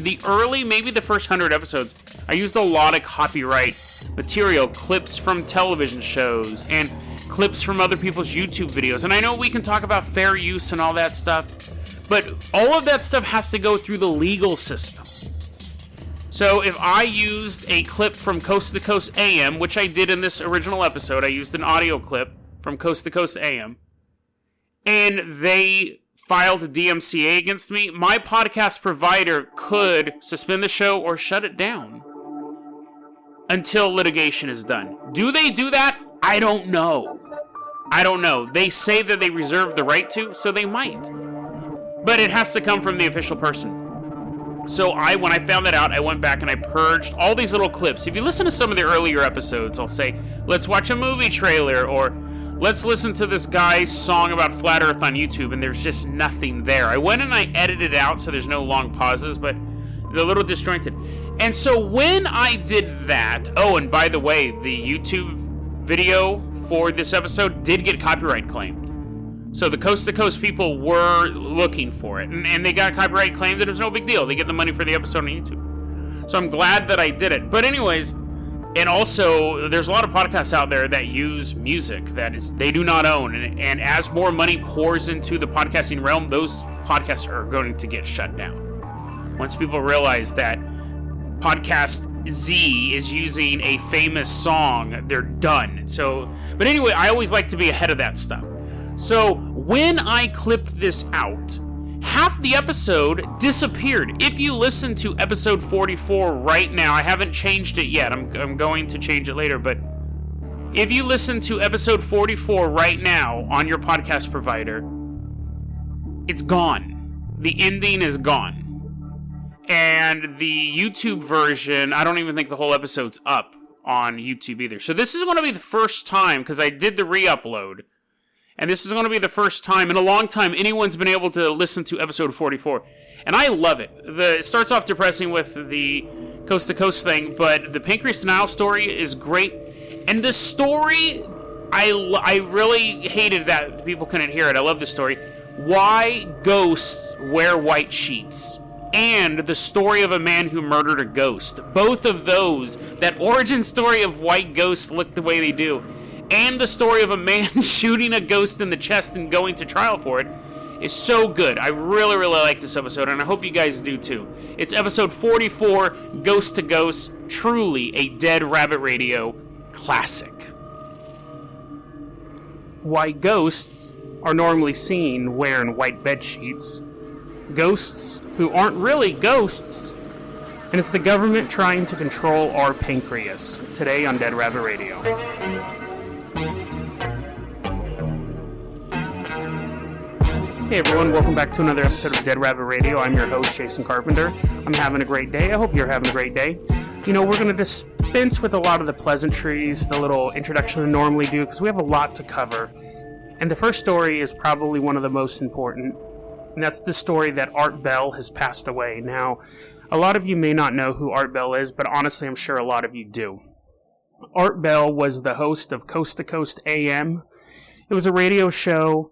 maybe the first 100 episodes, I used a lot of copyright material, clips from television shows, and clips from other people's YouTube videos. And I know we can talk about fair use and all that stuff, but all of that stuff has to go through the legal system. So if I used a clip from Coast to Coast AM, which I did in this original episode, I used an audio clip from Coast to Coast AM, and they filed a DMCA against me, my podcast provider could suspend the show or shut it down until litigation is done. Do they do that? I don't know. They say that they reserve the right to, so they might. But it has to come from the official person. So when I found that out, I went back and I purged all these little clips. If you listen to some of the earlier episodes, I'll say, let's watch a movie trailer, or let's listen to this guy's song about Flat Earth on YouTube, and there's just nothing there. I went and I edited it out so there's no long pauses, but they're a little disjointed. And so when I did that, oh, and by the way, the YouTube video for this episode did get copyright claimed. So the Coast to Coast people were looking for it, and they got copyright claimed, and it was no big deal. They get the money for the episode on YouTube. So I'm glad that I did it. But anyways, and also, there's a lot of podcasts out there that use music that they do not own, and as more money pours into the podcasting realm, those podcasts are going to get shut down. Once people realize that Podcast Z is using a famous song, they're done. So, but anyway, I always like to be ahead of that stuff. So when I clipped this out, half the episode disappeared. If you listen to episode 44 right now, I haven't changed it yet. I'm going to change it later, but if you listen to episode 44 right now on your podcast provider, it's gone. The ending is gone. And the YouTube version, I don't even think the whole episode's up on YouTube either. So this is going to be the first time, because I did the re-upload, and this is going to be the first time in a long time anyone's been able to listen to episode 44. And I love it. It starts off depressing with the Coast to Coast thing, but the pancreas denial story is great. And the story, I really hated that people couldn't hear it. I love the story. Why ghosts wear white sheets. And the story of a man who murdered a ghost. Both of those, that origin story of why ghosts look the way they do, and the story of a man shooting a ghost in the chest and going to trial for it, is so good. I really, really like this episode, and I hope you guys do too. It's episode 44, Ghost to Ghost, truly a Dead Rabbit Radio classic. Why ghosts are normally seen wearing white bed sheets. Ghosts who aren't really ghosts, and it's the government trying to control our pancreas. Today on Dead Rabbit Radio. Hey everyone, welcome back to another episode of Dead Rabbit Radio. I'm your host, Jason Carpenter. I'm having a great day. I hope you're having a great day. You know, we're going to dispense with a lot of the pleasantries, the little introduction I normally do, because we have a lot to cover. And the first story is probably one of the most important, and that's the story that Art Bell has passed away. Now, a lot of you may not know who Art Bell is, but honestly, I'm sure a lot of you do. Art Bell was the host of Coast to Coast AM. It was a radio show,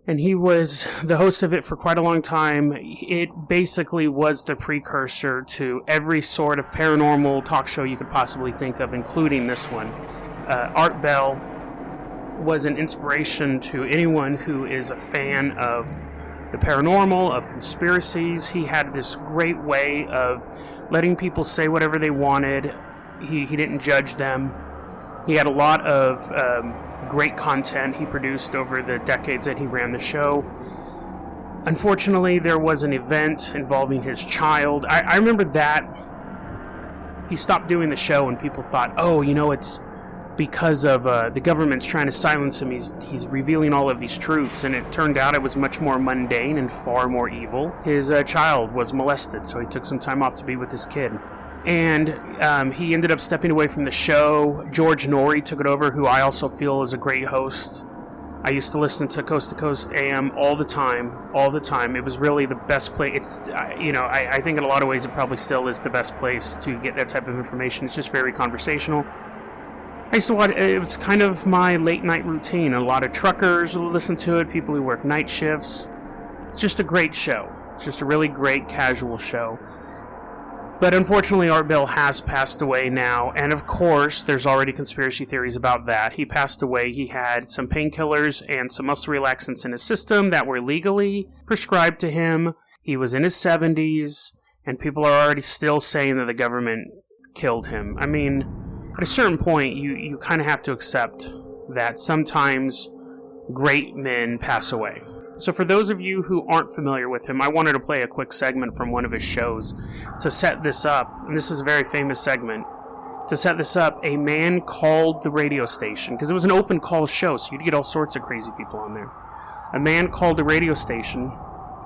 and he was the host of it for quite a long time. It basically was the precursor to every sort of paranormal talk show you could possibly think of, including this one. Art Bell was an inspiration to anyone who is a fan of the paranormal, of conspiracies. He had this great way of letting people say whatever they wanted. He didn't judge them. He had a lot of great content he produced over the decades that he ran the show. Unfortunately, there was an event involving his child. I remember that. He stopped doing the show and people thought, oh, you know, it's because of the government's trying to silence him. He's revealing all of these truths, and it turned out it was much more mundane and far more evil. His child was molested, so he took some time off to be with his kid. And he ended up stepping away from the show. George Norrie took it over, who I also feel is a great host. I used to listen to Coast AM all the time. It was really the best place. It's, I think in a lot of ways it probably still is the best place to get that type of information. It's just very conversational. I used to watch, it was kind of my late night routine. A lot of truckers will listen to it, people who work night shifts. It's just a great show. It's just a really great casual show. But unfortunately, Art Bell has passed away now, and of course, there's already conspiracy theories about that. He passed away. He had some painkillers and some muscle relaxants in his system that were legally prescribed to him. He was in his 70s, and people are already still saying that the government killed him. I mean, at a certain point, you kind of have to accept that sometimes great men pass away. So for those of you who aren't familiar with him, I wanted to play a quick segment from one of his shows to set this up. And this is a very famous segment. To set this up, a man called the radio station, because it was an open call show, so you'd get all sorts of crazy people on there. A man called the radio station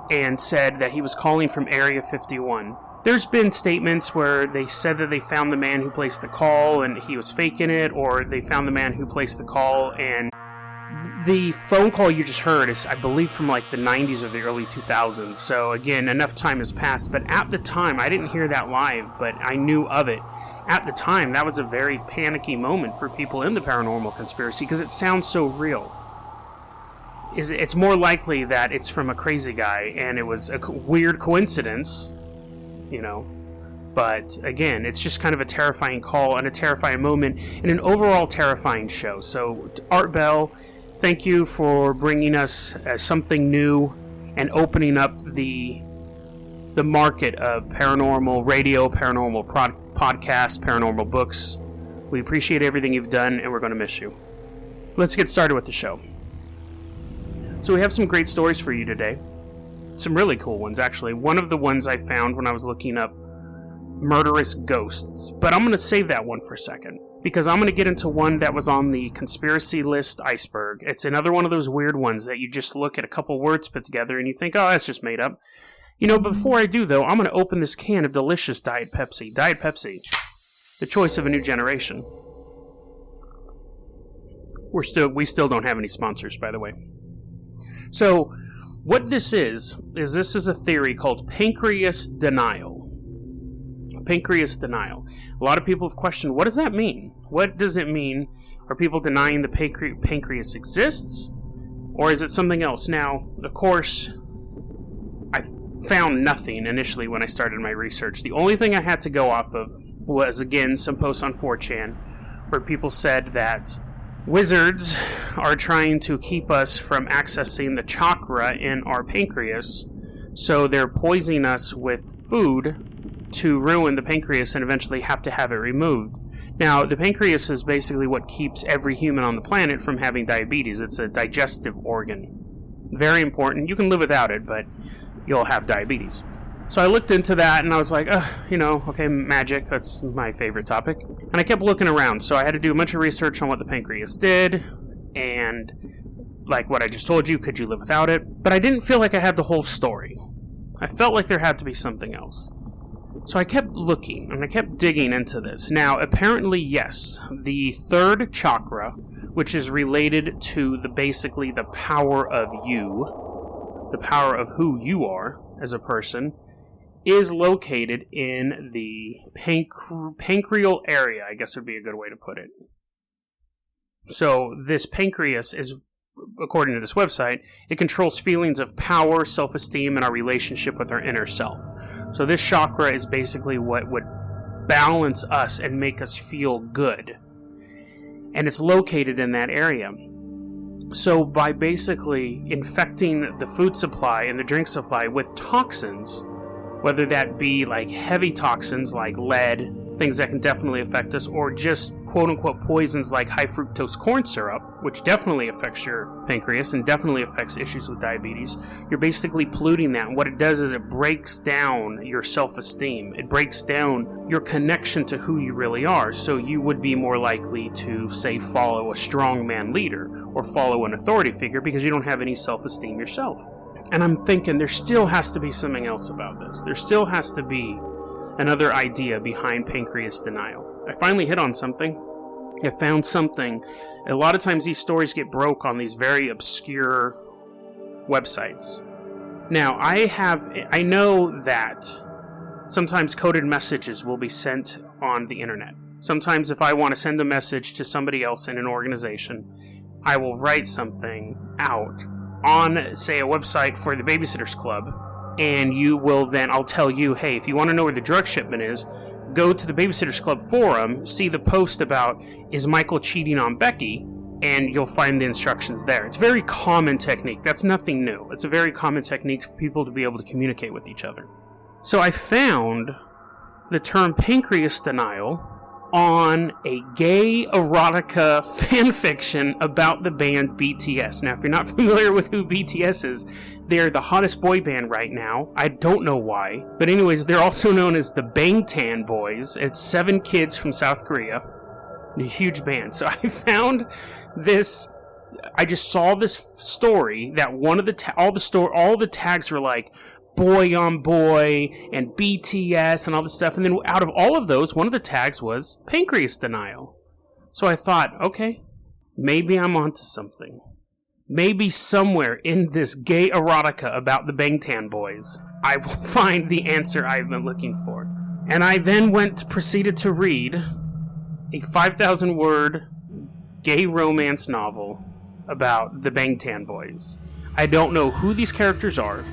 and said that he was calling from Area 51. There's been statements where they said that they found the man who placed the call and he was faking it, or they found the man who placed the call and the phone call you just heard is, I believe, from like the 90s or the early 2000s. So again, enough time has passed. But at the time, I didn't hear that live, but I knew of it. At the time, that was a very panicky moment for people in the paranormal conspiracy because it sounds so real. It's more likely that it's from a crazy guy and it was a weird coincidence, you know. But again, it's just kind of a terrifying call and a terrifying moment and an overall terrifying show. So Art Bell, thank you for bringing us something new and opening up the market of paranormal radio, paranormal podcasts, paranormal books. We appreciate everything you've done, and we're going to miss you. Let's get started with the show. So we have some great stories for you today. Some really cool ones, actually. One of the ones I found when I was looking up murderous ghosts. But I'm going to save that one for a second, because I'm going to get into one that was on the conspiracy list iceberg. It's another one of those weird ones that you just look at a couple words put together and you think, oh, that's just made up. You know, before I do, though, I'm going to open this can of delicious Diet Pepsi. Diet Pepsi, the choice of a new generation. We still don't have any sponsors, by the way. So, what this is a theory called pancreas denial. Pancreas denial. A lot of people have questioned, what does that mean? What does it mean? Are people denying the pancreas exists? Or is it something else? Now, of course, I found nothing initially when I started my research. The only thing I had to go off of was, again, some posts on 4chan where people said that wizards are trying to keep us from accessing the chakra in our pancreas, so they're poisoning us with food to ruin the pancreas and eventually have to have it removed. Now, the pancreas is basically what keeps every human on the planet from having diabetes. It's a digestive organ. Very important. You can live without it, but you'll have diabetes. So I looked into that and I was like, okay, magic, that's my favorite topic. And I kept looking around, so I had to do a bunch of research on what the pancreas did, and like what I just told you, could you live without it? But I didn't feel like I had the whole story. I felt like there had to be something else. So I kept looking, and I kept digging into this. Now, apparently, yes, the third chakra, which is related to basically the power of you, the power of who you are as a person, is located in the pancreal area, I guess would be a good way to put it. So this pancreas is, according to this website, it controls feelings of power, self-esteem, and our relationship with our inner self. So this chakra is basically what would balance us and make us feel good. And it's located in that area. So by basically infecting the food supply and the drink supply with toxins, whether that be like heavy toxins like lead, things that can definitely affect us, or just quote-unquote poisons like high fructose corn syrup, which definitely affects your pancreas and definitely affects issues with diabetes, you're basically polluting that. And what it does is it breaks down your self-esteem. It breaks down your connection to who you really are. So you would be more likely to, say, follow a strongman leader or follow an authority figure because you don't have any self-esteem yourself. And I'm thinking there still has to be something else about this. There still has to be another idea behind pancreas denial. I finally hit on something. I found something. A lot of times these stories get broke on these very obscure websites. Now, I know that sometimes coded messages will be sent on the internet. Sometimes if I want to send a message to somebody else in an organization, I will write something out on, say, a website for the Babysitters Club, and you will then, I'll tell you, hey, if you want to know where the drug shipment is, go to the Babysitters Club forum, see the post about, is Michael cheating on Becky? And you'll find the instructions there. It's a very common technique. That's nothing new. It's a very common technique for people to be able to communicate with each other. So I found the term pancreas denial on a gay erotica fanfiction about the band BTS. Now, if you're not familiar with who BTS is, they're the hottest boy band right now. I don't know why. But anyways, they're also known as the Bangtan Boys. It's 7 kids from South Korea. A huge band. So I found this... I just saw this story that one of the... all the tags were like... Boy on Boy, and BTS, and all this stuff. And then out of all of those, one of the tags was pancreas denial. So I thought, okay, maybe I'm onto something. Maybe somewhere in this gay erotica about the Bangtan Boys, I will find the answer I've been looking for. And I then proceeded to read a 5,000-word gay romance novel about the Bangtan Boys. I don't know who these characters are.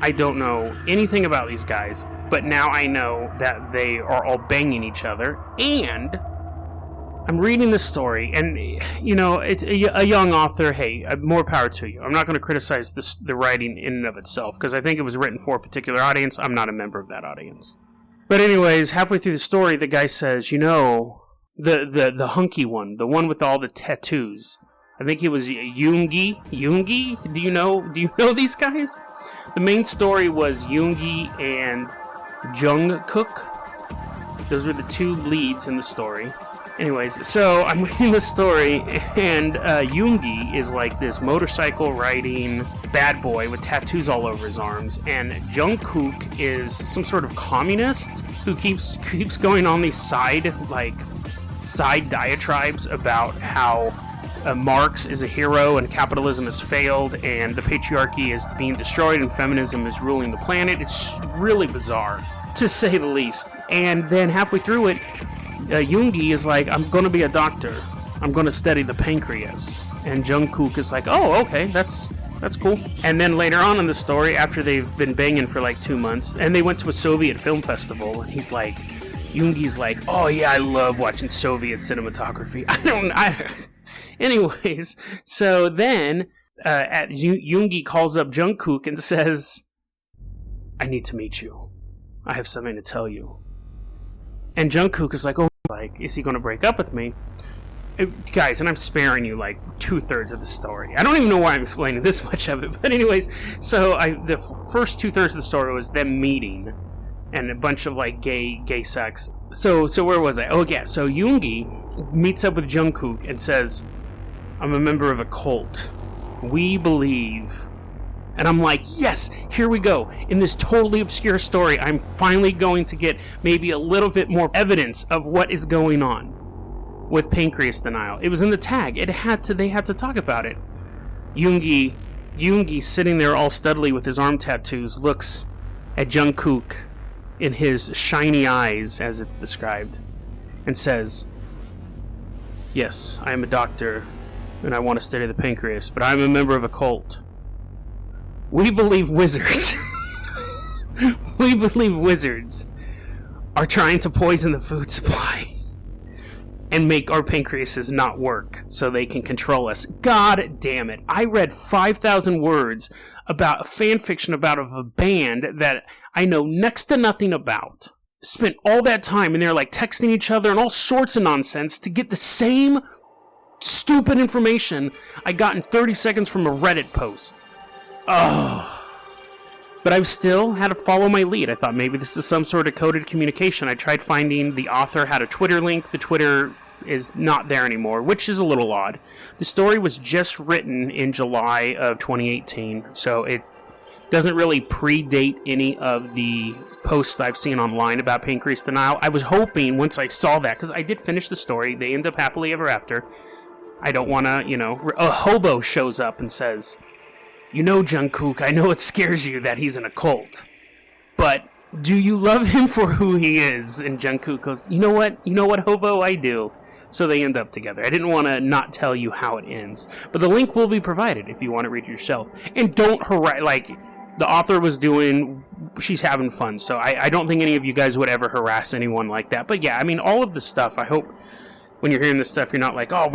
I don't know anything about these guys, but now I know that they are all banging each other, and I'm reading the story, and, you know, a young author, hey, more power to you. I'm not going to criticize the writing in and of itself, because I think it was written for a particular audience. I'm not a member of that audience. But anyways, halfway through the story, the guy says, you know, the hunky one, the one with all the tattoos, I think he was Yoongi. Yoongi? Do you know these guys? The main story was Yoongi and Jungkook. Those were the 2 leads in the story. Anyways, so I'm reading the story, and Yoongi is like this motorcycle riding bad boy with tattoos all over his arms, and Jungkook is some sort of communist who keeps going on these side diatribes about how Marx is a hero and capitalism has failed and the patriarchy is being destroyed and feminism is ruling the planet. It's really bizarre, to say the least. And then halfway through it, Yoongi is like, I'm going to be a doctor. I'm going to study the pancreas. And Jungkook is like, oh, okay, that's cool. And then later on in the story, after they've been banging for like 2 months, and they went to a Soviet film festival, and Yoongi's like, oh yeah, I love watching Soviet cinematography. Anyways, so then Yoongi calls up Jungkook and says, I need to meet you. I have something to tell you. And Jungkook is like, oh, is he going to break up with me? Guys, and I'm sparing you like 2/3 of the story. I don't even know why I'm explaining this much of it. But anyways, so the first 2/3 of the story was them meeting and a bunch of like gay sex. So where was I? Oh yeah, so Yoongi meets up with Jungkook and says, I'm a member of a cult. We believe. And I'm like, yes, here we go. In this totally obscure story, I'm finally going to get maybe a little bit more evidence of what is going on with pancreas denial. It was in the tag. They had to talk about it. Yoongi sitting there all studly with his arm tattoos looks at Jungkook in his shiny eyes, as it's described, and says, yes, I am a doctor and I want to study the pancreas, but I'm a member of a cult. We believe wizards. We believe wizards are trying to poison the food supply and make our pancreases not work so they can control us. God damn it. I read 5,000 words about a fan fiction about a band that I know next to nothing about. Spent all that time and they're like texting each other and all sorts of nonsense to get the same stupid information I got in 30 seconds from a Reddit post. Oh. But I've still had to follow my lead. I thought maybe this is some sort of coded communication. I tried finding the author had a Twitter link. The Twitter is not there anymore, which is a little odd. The story was just written in July of 2018, so it doesn't really predate any of the posts I've seen online about pancreas denial. I was hoping once I saw that, because I did finish the story, they end up happily ever after. I don't want to, a hobo shows up and says, Jungkook, I know it scares you that he's in a cult, but do you love him for who he is? And Jungkook goes, you know what, hobo, I do. So they end up together. I didn't want to not tell you how it ends, but the link will be provided if you want to read it yourself. And don't the author was doing, she's having fun. So I don't think any of you guys would ever harass anyone like that. But yeah, I mean, all of the stuff, I hope when you're hearing this stuff, you're not like, oh,